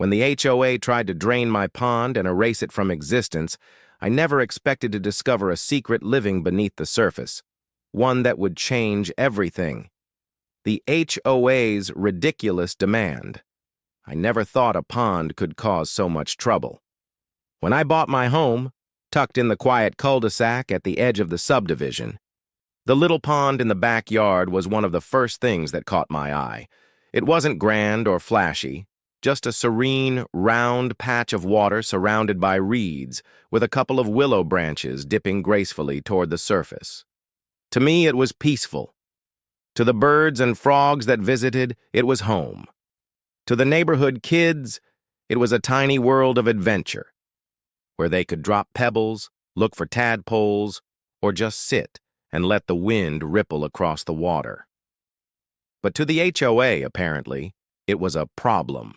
When the HOA tried to drain my pond and erase it from existence, I never expected to discover a secret living beneath the surface, one that would change everything. The HOA's ridiculous demand. I never thought a pond could cause so much trouble. When I bought my home, tucked in the quiet cul-de-sac at the edge of the subdivision, the little pond in the backyard was one of the first things that caught my eye. It wasn't grand or flashy, just a serene, round patch of water surrounded by reeds, with a couple of willow branches dipping gracefully toward the surface. To me, it was peaceful. To the birds and frogs that visited, it was home. To the neighborhood kids, it was a tiny world of adventure, where they could drop pebbles, look for tadpoles, or just sit and let the wind ripple across the water. But to the HOA, apparently, it was a problem.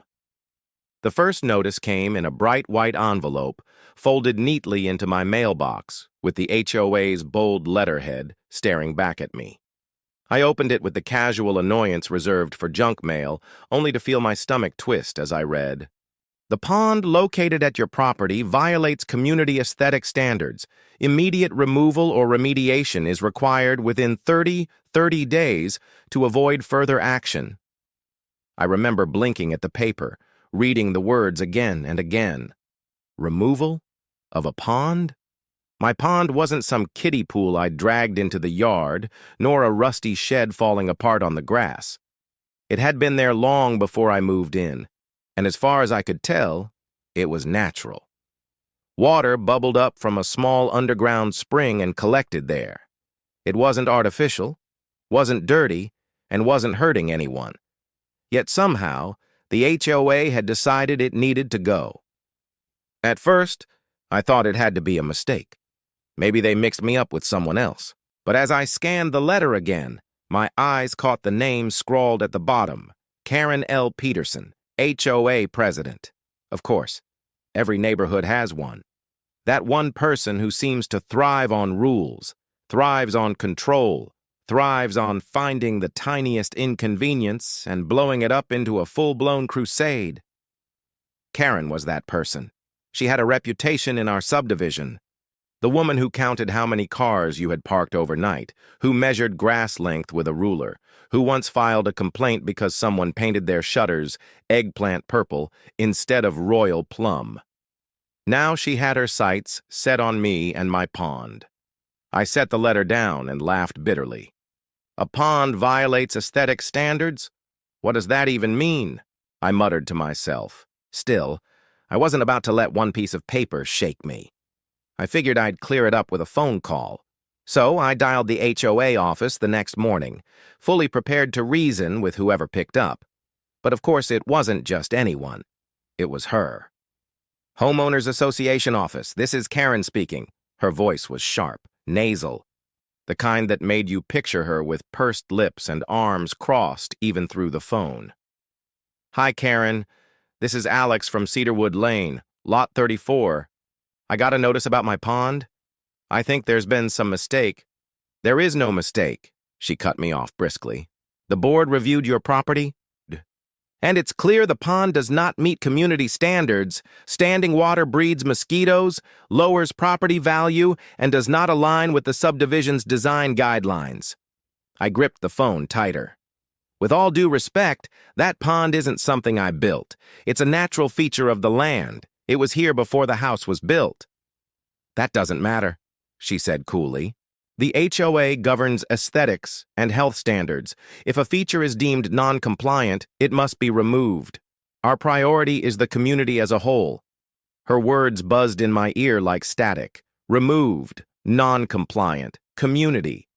The first notice came in a bright white envelope, folded neatly into my mailbox, with the HOA's bold letterhead staring back at me. I opened it with the casual annoyance reserved for junk mail, only to feel my stomach twist as I read, "The pond located at your property violates community aesthetic standards. Immediate removal or remediation is required within 30 days to avoid further action." I remember blinking at the paper, reading the words again and again. Removal? Of a pond? My pond wasn't some kiddie pool I'd dragged into the yard, nor a rusty shed falling apart on the grass. It had been there long before I moved in, and as far as I could tell, it was natural. Water bubbled up from a small underground spring and collected there. It wasn't artificial, wasn't dirty, and wasn't hurting anyone. Yet somehow, the HOA had decided it needed to go. At first, I thought it had to be a mistake. Maybe they mixed me up with someone else. But as I scanned the letter again, my eyes caught the name scrawled at the bottom, Karen L. Peterson, HOA president. Of course, every neighborhood has one. That one person who seems to thrive on rules, thrives on control, thrives on finding the tiniest inconvenience and blowing it up into a full-blown crusade. Karen was that person. She had a reputation in our subdivision. The woman who counted how many cars you had parked overnight, who measured grass length with a ruler, who once filed a complaint because someone painted their shutters eggplant purple instead of royal plum. Now she had her sights set on me and my pond. I set the letter down and laughed bitterly. A pond violates aesthetic standards? What does that even mean? I muttered to myself. Still, I wasn't about to let one piece of paper shake me. I figured I'd clear it up with a phone call. So I dialed the HOA office the next morning, fully prepared to reason with whoever picked up. But of course it wasn't just anyone. It was her. "Homeowners Association office, this is Karen speaking." Her voice was sharp, nasal, the kind that made you picture her with pursed lips and arms crossed even through the phone. "Hi, Karen. This is Alex from Cedarwood Lane, Lot 34. I got a notice about my pond. I think there's been some mistake." "There is no mistake," she cut me off briskly. "The board reviewed your property, and it's clear the pond does not meet community standards. Standing water breeds mosquitoes, lowers property value, and does not align with the subdivision's design guidelines." I gripped the phone tighter. "With all due respect, that pond isn't something I built. It's a natural feature of the land. It was here before the house was built." "That doesn't matter," she said coolly. "The HOA governs aesthetics and health standards. If a feature is deemed non-compliant, it must be removed. Our priority is the community as a whole." Her words buzzed in my ear like static. Removed, non-compliant, community.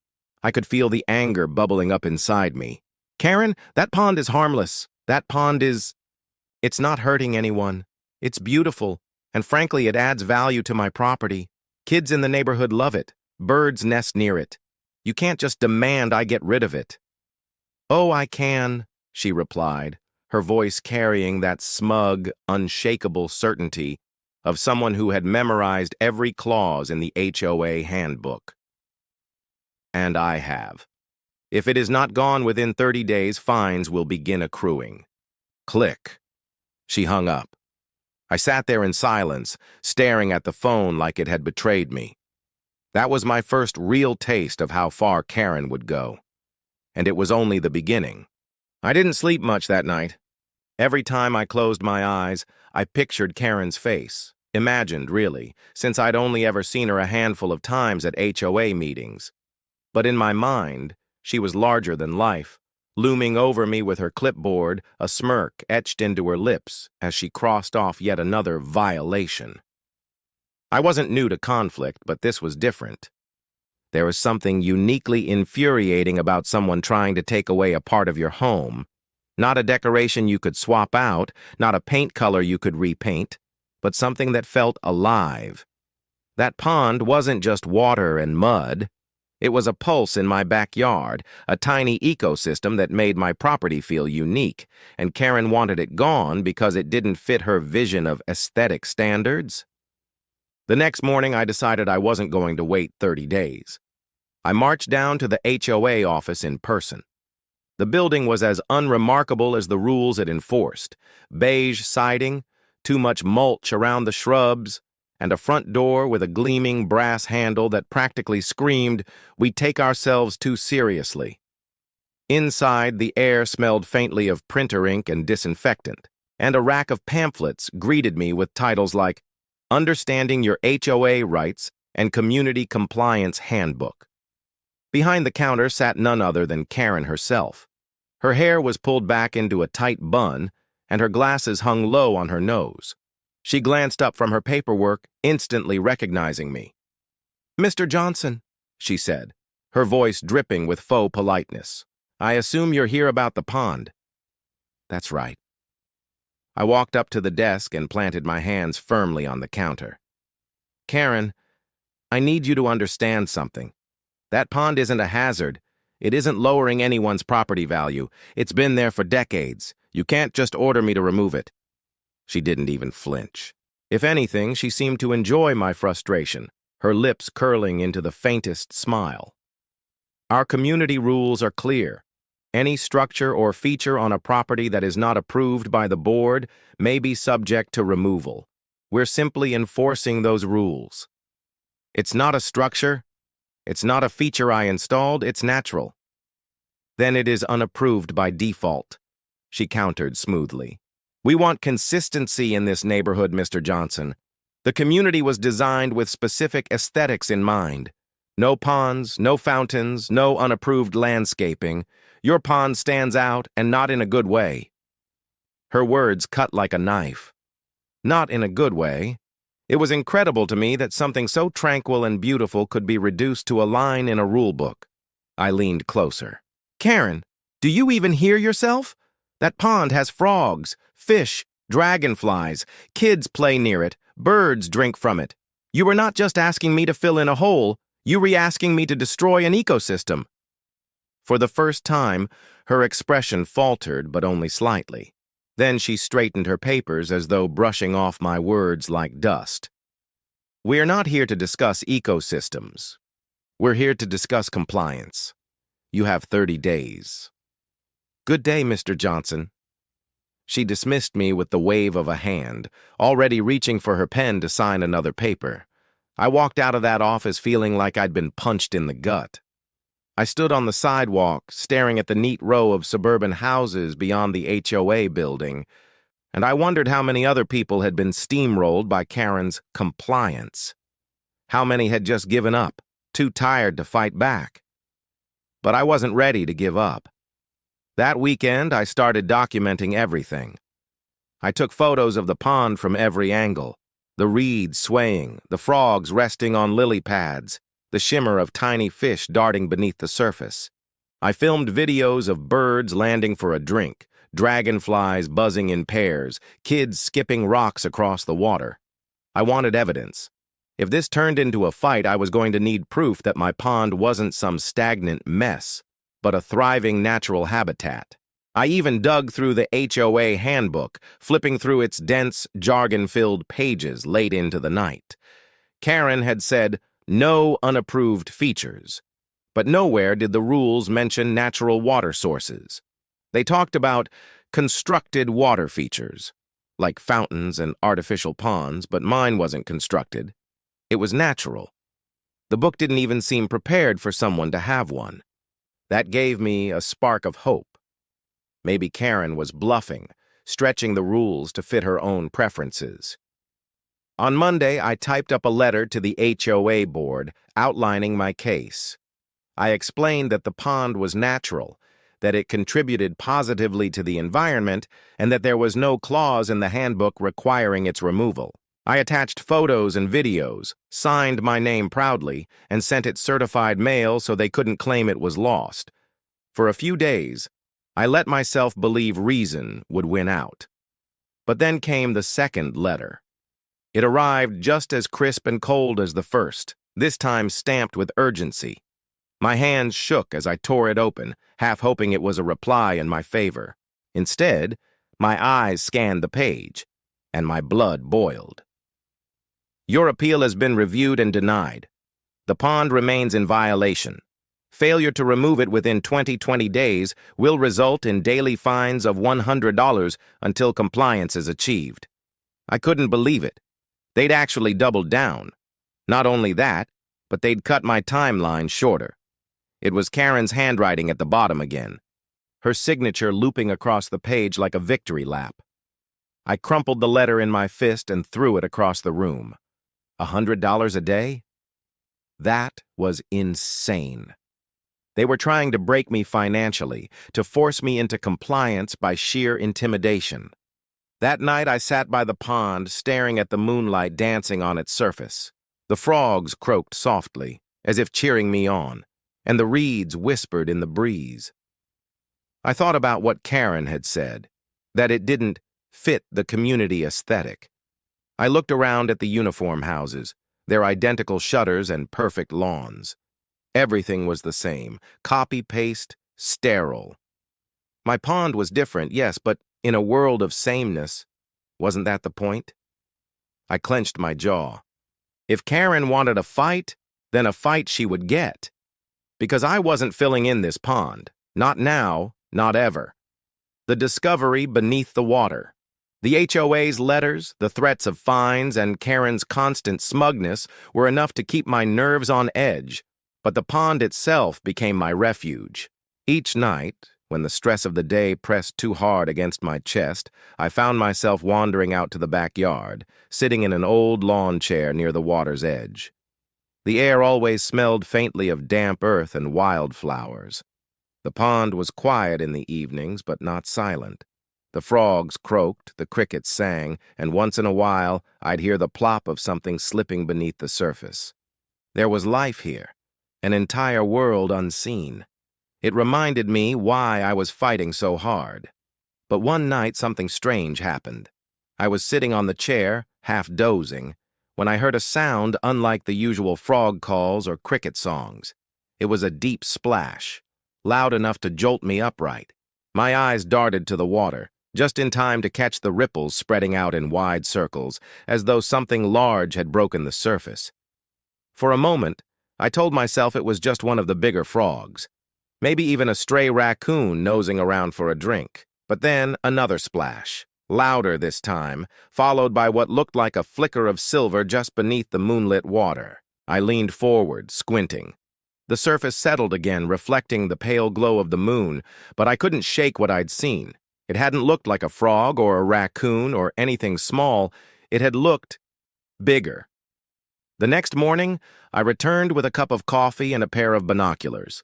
I could feel the anger bubbling up inside me. "Karen, that pond is harmless. That pond is... It's not hurting anyone. It's beautiful, and frankly, it adds value to my property. Kids in the neighborhood love it. Birds nest near it. You can't just demand I get rid of it." "Oh, I can," she replied, her voice carrying that smug, unshakable certainty of someone who had memorized every clause in the HOA handbook. "And I have. If it is not gone within 30 days, fines will begin accruing." Click. She hung up. I sat there in silence, staring at the phone like it had betrayed me. That was my first real taste of how far Karen would go. And it was only the beginning. I didn't sleep much that night. Every time I closed my eyes, I pictured Karen's face. Imagined, really, since I'd only ever seen her a handful of times at HOA meetings. But in my mind, she was larger than life, looming over me with her clipboard, a smirk etched into her lips as she crossed off yet another violation. I wasn't new to conflict, but this was different. There was something uniquely infuriating about someone trying to take away a part of your home. Not a decoration you could swap out, not a paint color you could repaint, but something that felt alive. That pond wasn't just water and mud. It was a pulse in my backyard, a tiny ecosystem that made my property feel unique, and Karen wanted it gone because it didn't fit her vision of aesthetic standards. The next morning, I decided I wasn't going to wait 30 days. I marched down to the HOA office in person. The building was as unremarkable as the rules it enforced. Beige siding, too much mulch around the shrubs, and a front door with a gleaming brass handle that practically screamed, "We take ourselves too seriously." Inside, the air smelled faintly of printer ink and disinfectant, and a rack of pamphlets greeted me with titles like Understanding Your HOA Rights and Community Compliance Handbook. Behind the counter sat none other than Karen herself. Her hair was pulled back into a tight bun, and her glasses hung low on her nose. She glanced up from her paperwork, instantly recognizing me. "Mr. Johnson," she said, her voice dripping with faux politeness. "I assume you're here about the pond." "That's right." I walked up to the desk and planted my hands firmly on the counter. "Karen, I need you to understand something. That pond isn't a hazard. It isn't lowering anyone's property value. It's been there for decades. You can't just order me to remove it." She didn't even flinch. If anything, she seemed to enjoy my frustration, her lips curling into the faintest smile. "Our community rules are clear. Any structure or feature on a property that is not approved by the board may be subject to removal. We're simply enforcing those rules. It's not a structure. It's not a feature I installed. It's natural." "Then it is unapproved by default," she countered smoothly. "We want consistency in this neighborhood, Mr. Johnson. The community was designed with specific aesthetics in mind. No ponds, no fountains, no unapproved landscaping. Your pond stands out, and not in a good way." Her words cut like a knife. Not in a good way. It was incredible to me that something so tranquil and beautiful could be reduced to a line in a rule book. I leaned closer. "Karen, do you even hear yourself? That pond has frogs, fish, dragonflies. Kids play near it. Birds drink from it. You were not just asking me to fill in a hole. You were asking me to destroy an ecosystem." For the first time, her expression faltered, but only slightly. Then she straightened her papers as though brushing off my words like dust. "We're not here to discuss ecosystems. We're here to discuss compliance. You have 30 days. Good day, Mr. Johnson." She dismissed me with the wave of a hand, already reaching for her pen to sign another paper. I walked out of that office feeling like I'd been punched in the gut. I stood on the sidewalk, staring at the neat row of suburban houses beyond the HOA building, and I wondered how many other people had been steamrolled by Karen's compliance. How many had just given up, too tired to fight back. But I wasn't ready to give up. That weekend, I started documenting everything. I took photos of the pond from every angle, the reeds swaying, the frogs resting on lily pads, the shimmer of tiny fish darting beneath the surface. I filmed videos of birds landing for a drink, dragonflies buzzing in pairs, kids skipping rocks across the water. I wanted evidence. If this turned into a fight, I was going to need proof that my pond wasn't some stagnant mess, but a thriving natural habitat. I even dug through the HOA handbook, flipping through its dense, jargon-filled pages late into the night. Karen had said, "No unapproved features," but nowhere did the rules mention natural water sources. They talked about constructed water features, like fountains and artificial ponds, but mine wasn't constructed. It was natural. The book didn't even seem prepared for someone to have one. That gave me a spark of hope. Maybe Karen was bluffing, stretching the rules to fit her own preferences. On Monday, I typed up a letter to the HOA board outlining my case. I explained that the pond was natural, that it contributed positively to the environment, and that there was no clause in the handbook requiring its removal. I attached photos and videos, signed my name proudly, and sent it certified mail so they couldn't claim it was lost. For a few days, I let myself believe reason would win out. But then came the second letter. It arrived just as crisp and cold as the first, this time stamped with urgency. My hands shook as I tore it open, half hoping it was a reply in my favor. Instead, my eyes scanned the page, and my blood boiled. Your appeal has been reviewed and denied. The pond remains in violation. Failure to remove it within 20 days will result in daily fines of $100 until compliance is achieved. I couldn't believe it. They'd actually doubled down. Not only that, but they'd cut my timeline shorter. It was Karen's handwriting at the bottom again, her signature looping across the page like a victory lap. I crumpled the letter in my fist and threw it across the room. $100 a day? That was insane. They were trying to break me financially, to force me into compliance by sheer intimidation. That night I sat by the pond, staring at the moonlight dancing on its surface. The frogs croaked softly, as if cheering me on, and the reeds whispered in the breeze. I thought about what Karen had said, that it didn't fit the community aesthetic. I looked around at the uniform houses, their identical shutters and perfect lawns. Everything was the same, copy-paste, sterile. My pond was different, yes, but in a world of sameness, wasn't that the point? I clenched my jaw. If Karen wanted a fight, then a fight she would get. Because I wasn't filling in this pond. Not now, not ever. The discovery beneath the water. The HOA's letters, the threats of fines, and Karen's constant smugness were enough to keep my nerves on edge, but the pond itself became my refuge. Each night, when the stress of the day pressed too hard against my chest, I found myself wandering out to the backyard, sitting in an old lawn chair near the water's edge. The air always smelled faintly of damp earth and wildflowers. The pond was quiet in the evenings, but not silent. The frogs croaked, the crickets sang, and once in a while I'd hear the plop of something slipping beneath the surface. There was life here, an entire world unseen. It reminded me why I was fighting so hard. But one night something strange happened. I was sitting on the chair, half dozing, when I heard a sound unlike the usual frog calls or cricket songs. It was a deep splash, loud enough to jolt me upright. My eyes darted to the water, just in time to catch the ripples spreading out in wide circles, as though something large had broken the surface. For a moment, I told myself it was just one of the bigger frogs. Maybe even a stray raccoon nosing around for a drink. But then another splash, louder this time, followed by what looked like a flicker of silver just beneath the moonlit water. I leaned forward, squinting. The surface settled again, reflecting the pale glow of the moon, but I couldn't shake what I'd seen. It hadn't looked like a frog or a raccoon or anything small. It had looked bigger. The next morning, I returned with a cup of coffee and a pair of binoculars.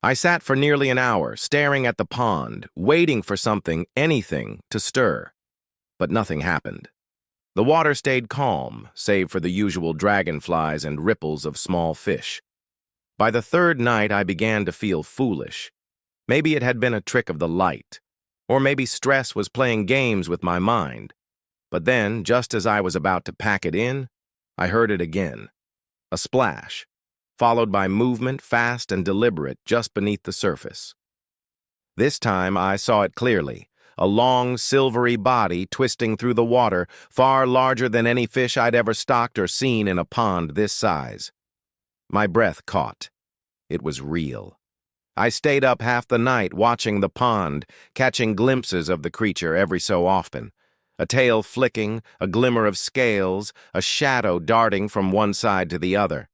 I sat for nearly an hour, staring at the pond, waiting for something, anything, to stir. But nothing happened. The water stayed calm, save for the usual dragonflies and ripples of small fish. By the third night, I began to feel foolish. Maybe it had been a trick of the light, or maybe stress was playing games with my mind. But then, just as I was about to pack it in, I heard it again. A splash, followed by movement fast and deliberate just beneath the surface. This time I saw it clearly, a long, silvery body twisting through the water, far larger than any fish I'd ever stocked or seen in a pond this size. My breath caught. It was real. I stayed up half the night watching the pond, catching glimpses of the creature every so often. A tail flicking, a glimmer of scales, a shadow darting from one side to the other.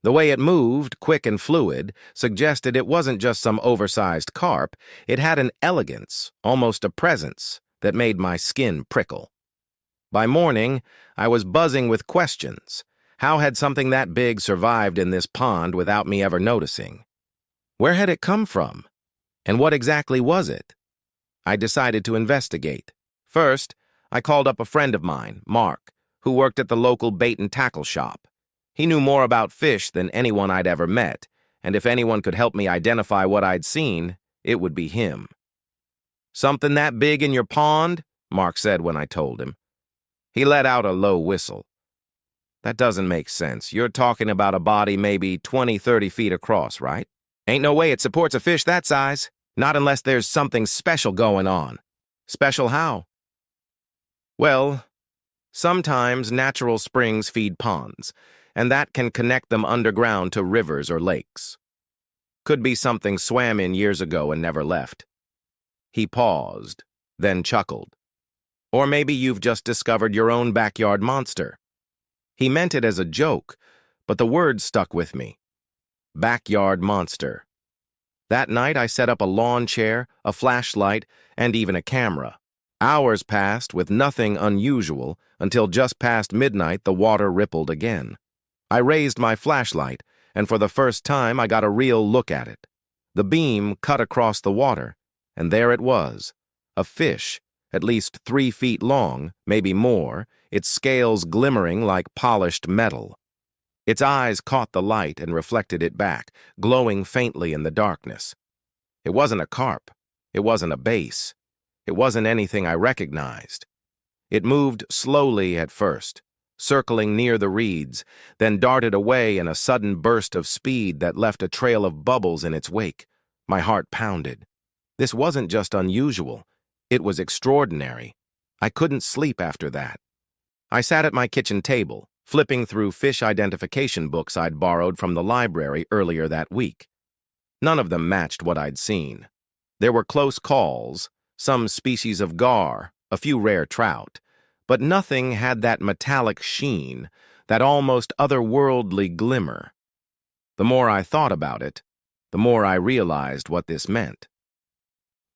The way it moved, quick and fluid, suggested it wasn't just some oversized carp. It had an elegance, almost a presence, that made my skin prickle. By morning, I was buzzing with questions. How had something that big survived in this pond without me ever noticing? Where had it come from? And what exactly was it? I decided to investigate. First, I called up a friend of mine, Mark, who worked at the local bait and tackle shop. He knew more about fish than anyone I'd ever met, and if anyone could help me identify what I'd seen, it would be him. "Something that big in your pond?" Mark said when I told him. He let out a low whistle. "That doesn't make sense. You're talking about a body maybe 20, 30 feet across, right? Ain't no way it supports a fish that size. Not unless there's something special going on." "Special how?" "Well, sometimes natural springs feed ponds, and that can connect them underground to rivers or lakes. Could be something swam in years ago and never left." He paused, then chuckled. "Or maybe you've just discovered your own backyard monster." He meant it as a joke, but the word stuck with me. Backyard monster. That night I set up a lawn chair, a flashlight, and even a camera. Hours passed with nothing unusual until just past midnight the water rippled again. I raised my flashlight, and for the first time I got a real look at it. The beam cut across the water, and there it was, a fish, at least 3 feet long, maybe more, its scales glimmering like polished metal. Its eyes caught the light and reflected it back, glowing faintly in the darkness. It wasn't a carp. It wasn't a bass. It wasn't anything I recognized. It moved slowly at first, circling near the reeds, then darted away in a sudden burst of speed that left a trail of bubbles in its wake. My heart pounded. This wasn't just unusual. It was extraordinary. I couldn't sleep after that. I sat at my kitchen table, flipping through fish identification books I'd borrowed from the library earlier that week. None of them matched what I'd seen. There were close calls, some species of gar, a few rare trout, but nothing had that metallic sheen, that almost otherworldly glimmer. The more I thought about it, the more I realized what this meant.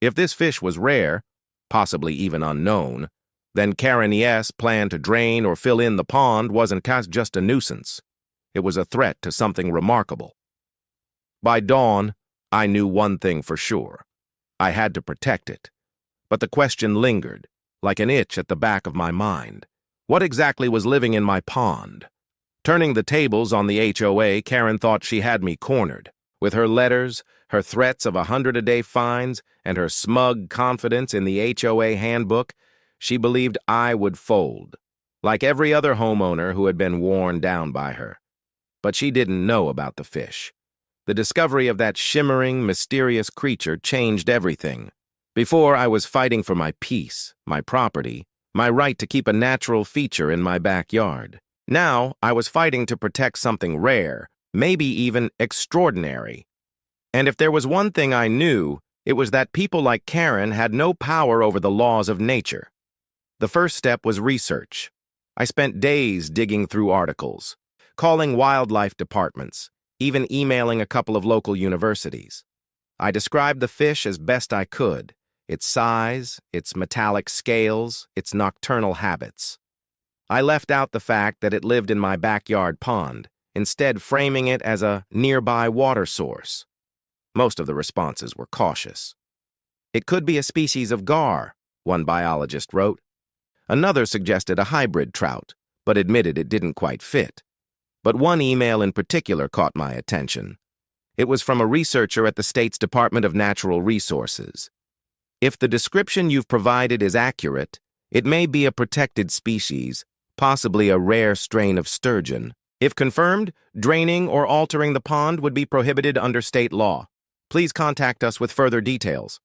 If this fish was rare, possibly even unknown, then Karen's plan to drain or fill in the pond wasn't just a nuisance. It was a threat to something remarkable. By dawn, I knew one thing for sure. I had to protect it. But the question lingered, like an itch at the back of my mind. What exactly was living in my pond? Turning the tables on the HOA, Karen thought she had me cornered. With her letters, her threats of 100-a-day fines, and her smug confidence in the HOA handbook, she believed I would fold, like every other homeowner who had been worn down by her. But she didn't know about the fish. The discovery of that shimmering, mysterious creature changed everything. Before, I was fighting for my peace, my property, my right to keep a natural feature in my backyard. Now, I was fighting to protect something rare, maybe even extraordinary. And if there was one thing I knew, it was that people like Karen had no power over the laws of nature. The first step was research. I spent days digging through articles, calling wildlife departments, even emailing a couple of local universities. I described the fish as best I could, its size, its metallic scales, its nocturnal habits. I left out the fact that it lived in my backyard pond, instead framing it as a nearby water source. Most of the responses were cautious. "It could be a species of gar," one biologist wrote. Another suggested a hybrid trout, but admitted it didn't quite fit. But one email in particular caught my attention. It was from a researcher at the state's Department of Natural Resources. "If the description you've provided is accurate, it may be a protected species, possibly a rare strain of sturgeon. If confirmed, draining or altering the pond would be prohibited under state law. Please contact us with further details."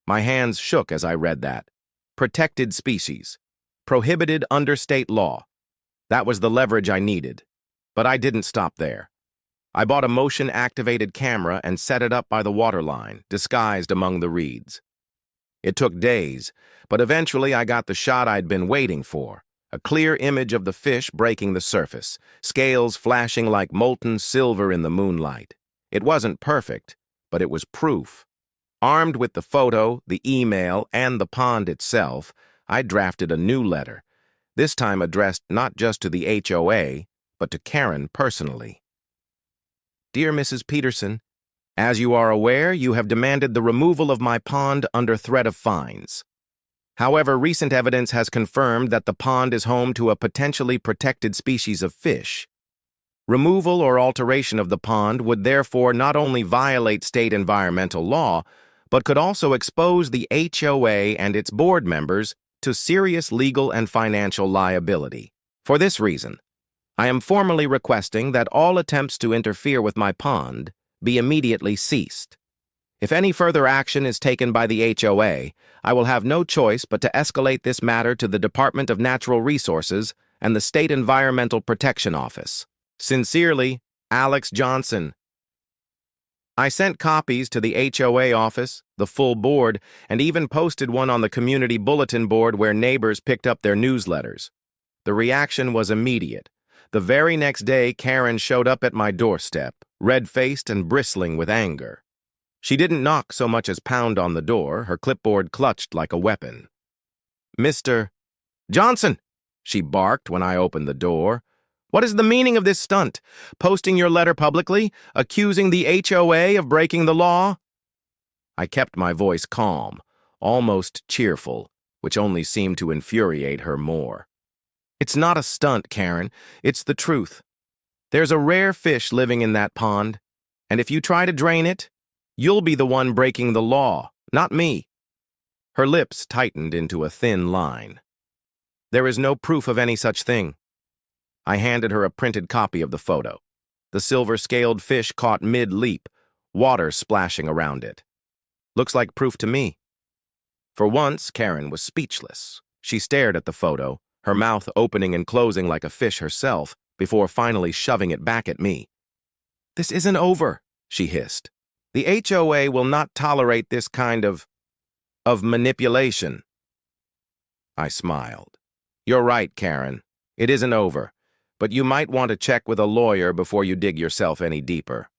My hands shook as I read that. Protected species. Prohibited under state law. That was the leverage I needed. But I didn't stop there. I bought a motion-activated camera and set it up by the waterline, disguised among the reeds. It took days, but eventually I got the shot I'd been waiting for. A clear image of the fish breaking the surface, scales flashing like molten silver in the moonlight. It wasn't perfect, but it was proof. Armed with the photo, the email, and the pond itself, I drafted a new letter, this time addressed not just to the HOA, but to Karen personally. Dear Mrs. Peterson, as you are aware, you have demanded the removal of my pond under threat of fines. However, recent evidence has confirmed that the pond is home to a potentially protected species of fish. Removal or alteration of the pond would therefore not only violate state environmental law, but could also expose the HOA and its board members to serious legal and financial liability. For this reason, I am formally requesting that all attempts to interfere with my pond be immediately ceased. If any further action is taken by the HOA, I will have no choice but to escalate this matter to the Department of Natural Resources and the State Environmental Protection Office. Sincerely, Alex Johnson. I sent copies to the HOA office, the full board, and even posted one on the community bulletin board where neighbors picked up their newsletters. The reaction was immediate. The very next day, Karen showed up at my doorstep, red-faced and bristling with anger. She didn't knock so much as pound on the door, her clipboard clutched like a weapon. "Mr. Johnson," she barked when I opened the door. "What is the meaning of this stunt? Posting your letter publicly? Accusing the HOA of breaking the law?" I kept my voice calm, almost cheerful, which only seemed to infuriate her more. "It's not a stunt, Karen. It's the truth. There's a rare fish living in that pond, and if you try to drain it, you'll be the one breaking the law, not me." Her lips tightened into a thin line. "There is no proof of any such thing." I handed her a printed copy of the photo. The silver-scaled fish caught mid-leap, water splashing around it. "Looks like proof to me." For once, Karen was speechless. She stared at the photo, her mouth opening and closing like a fish herself, before finally shoving it back at me. "This isn't over," she hissed. "The HOA will not tolerate this kind of manipulation." I smiled. "You're right, Karen. It isn't over. But you might want to check with a lawyer before you dig yourself any deeper."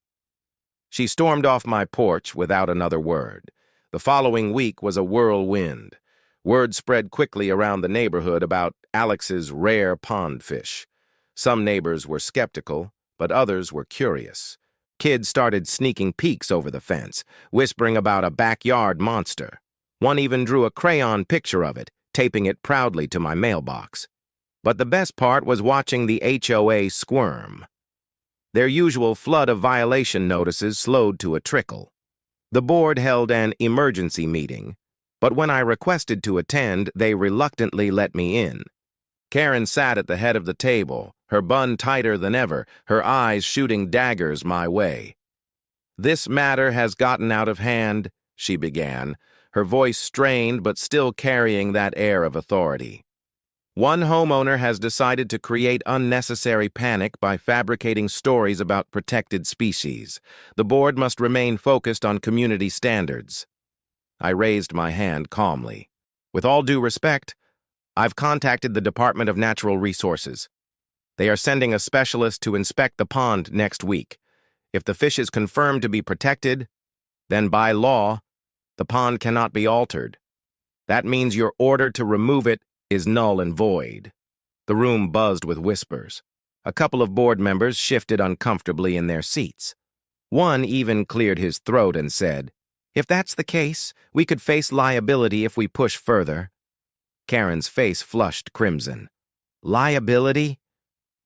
She stormed off my porch without another word. The following week was a whirlwind. Word spread quickly around the neighborhood about Alex's rare pond fish. Some neighbors were skeptical, but others were curious. Kids started sneaking peeks over the fence, whispering about a backyard monster. One even drew a crayon picture of it, taping it proudly to my mailbox. But the best part was watching the HOA squirm. Their usual flood of violation notices slowed to a trickle. The board held an emergency meeting, but when I requested to attend, they reluctantly let me in. Karen sat at the head of the table, her bun tighter than ever, her eyes shooting daggers my way. "This matter has gotten out of hand," she began, her voice strained but still carrying that air of authority. "One homeowner has decided to create unnecessary panic by fabricating stories about protected species. The board must remain focused on community standards." I raised my hand calmly. "With all due respect, I've contacted the Department of Natural Resources. They are sending a specialist to inspect the pond next week. If the fish is confirmed to be protected, then by law, the pond cannot be altered. That means your order to remove it is null and void." The room buzzed with whispers. A couple of board members shifted uncomfortably in their seats. One even cleared his throat and said, "If that's the case, we could face liability if we push further." Karen's face flushed crimson. "Liability?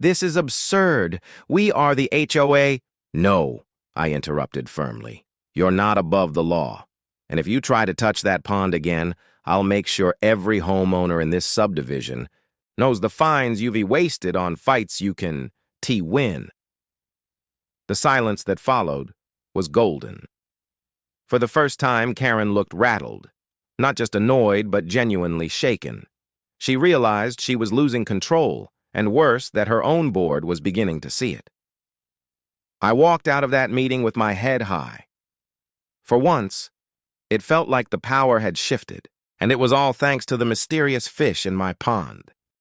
This is absurd. We are the HOA." "No," I interrupted firmly. "You're not above the law. And if you try to touch that pond again, I'll make sure every homeowner in this subdivision knows the fines you've wasted on fights you can win." The silence that followed was golden. For the first time, Karen looked rattled, not just annoyed, but genuinely shaken. She realized she was losing control, and worse, that her own board was beginning to see it. I walked out of that meeting with my head high. For once, It felt like the power had shifted, and it was all thanks to the mysterious fish in my pond.